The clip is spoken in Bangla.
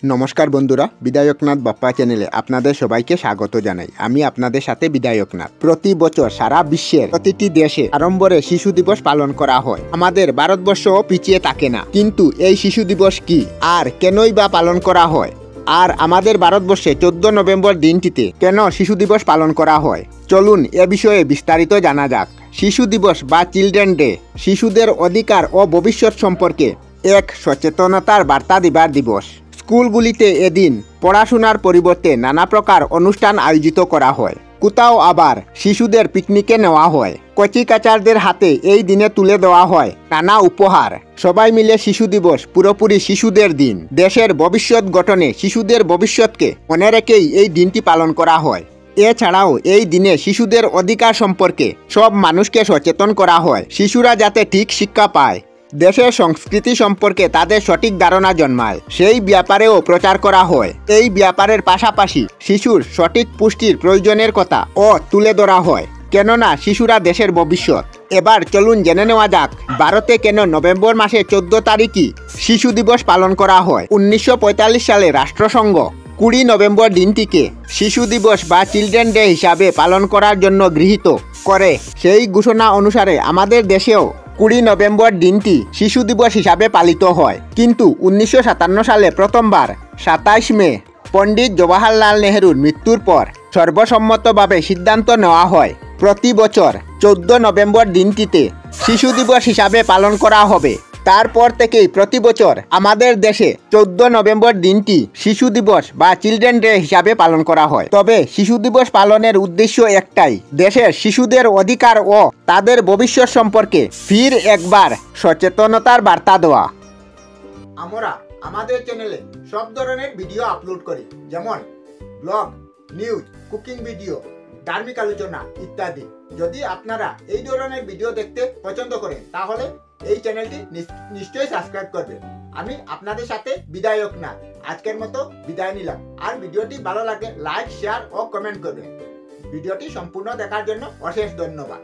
নমস্কার বন্ধুরা, বিধায়কনাথ বাপ্পা চ্যানেলে আপনাদের সবাইকে স্বাগত জানাই। আমি আপনাদের সাথে বিধায়কনাথ। প্রতি বছর সারা বিশ্বের প্রতিটি দেশে আড়ম্বরে শিশু দিবস পালন করা হয়। আমাদের ভারতবর্ষও পিছিয়ে থাকে না। কিন্তু এই শিশু দিবস কি আর কেনই বা পালন করা হয়? আর আমাদের ভারতবর্ষে 14 নভেম্বর দিনটিতে কেন শিশু দিবস পালন করা হয়, চলুন এ বিষয়ে বিস্তারিত জানা যাক। শিশু দিবস বা চিলড্রেন ডে শিশুদের অধিকার ও ভবিষ্যৎ সম্পর্কে এক সচেতনতার বার্তা দিবার দিবস। স্কুলগুলিতে এদিন পড়াশোনার পরিবর্তে নানা প্রকার অনুষ্ঠান আয়োজিত করা হয়। কোথাও আবার শিশুদের পিকনিকে নেওয়া হয়। কচিকাচারদের হাতে এই দিনে তুলে দেওয়া হয় নানা উপহার। সবাই মিলে শিশু দিবস পুরোপুরি শিশুদের দিন। দেশের ভবিষ্যৎ গঠনে শিশুদের ভবিষ্যৎকে মনে রেখেই এই দিনটি পালন করা হয়। এছাড়াও এই দিনে শিশুদের অধিকার সম্পর্কে সব মানুষকে সচেতন করা হয়, শিশুরা যাতে ঠিক শিক্ষা পায়, দেশের সংস্কৃতি সম্পর্কে তাদের সঠিক ধারণা জন্মায়, সেই ব্যাপারেও প্রচার করা হয়। এই ব্যাপারের পাশাপাশি শিশুর সঠিক পুষ্টির প্রয়োজনের কথা ও তুলে ধরা হয়, কেননা শিশুরা দেশের ভবিষ্যৎ। এবার চলুন জেনে নেওয়া যাক ভারতে কেন নভেম্বর মাসে 14 তারিখই শিশু দিবস পালন করা হয়। 1945 সালে রাষ্ট্রসংঘ 20 নভেম্বর দিনটিকে শিশু দিবস বা চিলড্রেন ডে হিসাবে পালন করার জন্য গৃহীত করে। সেই ঘোষণা অনুসারে আমাদের দেশেও 20 নভেম্বর দিনটি শিশু দিবস হিসাবে পালিত হয়। কিন্তু 1957 সালে প্রথমবার 27 মে পণ্ডিত জওয়াহরলাল নেহরুর মৃত্যুর পর সর্বসম্মতভাবে সিদ্ধান্ত নেওয়া হয় প্রতি বছর 14 নভেম্বর দিনটিতে শিশু দিবস হিসাবে পালন করা হবে। তারপর থেকেই প্রতি বছর আমাদের দেশে 14 নভেম্বর দিনটি শিশু দিবস বা চিলড্রেন ডে হিসাবে পালন করা হয়। তবে শিশু দিবস পালনের উদ্দেশ্য একটাই, দেশের শিশুদের অধিকার ও তাদের ভবিষ্যৎ সম্পর্কে ফির একবার সচেতনতার বার্তা দেওয়া। আমরা আমাদের চ্যানেলে সব ধরনের ভিডিও আপলোড করি, যেমন ব্লগ, নিউজ, কুকিং ভিডিও, ধার্মিক আলোচনা ইত্যাদি। যদি আপনারা এই ধরনের ভিডিও দেখতে পছন্দ করেন তাহলে এই চ্যানেলটি নিশ্চয়ই সাবস্ক্রাইব করবেন। আমি আপনাদের সাথে বিধায়কনাথ আজকের মতো বিদায় নিলাম। আর ভিডিওটি ভালো লাগে লাইক, শেয়ার ও কমেন্ট করবেন। ভিডিওটি সম্পূর্ণ দেখার জন্য অশেষ ধন্যবাদ।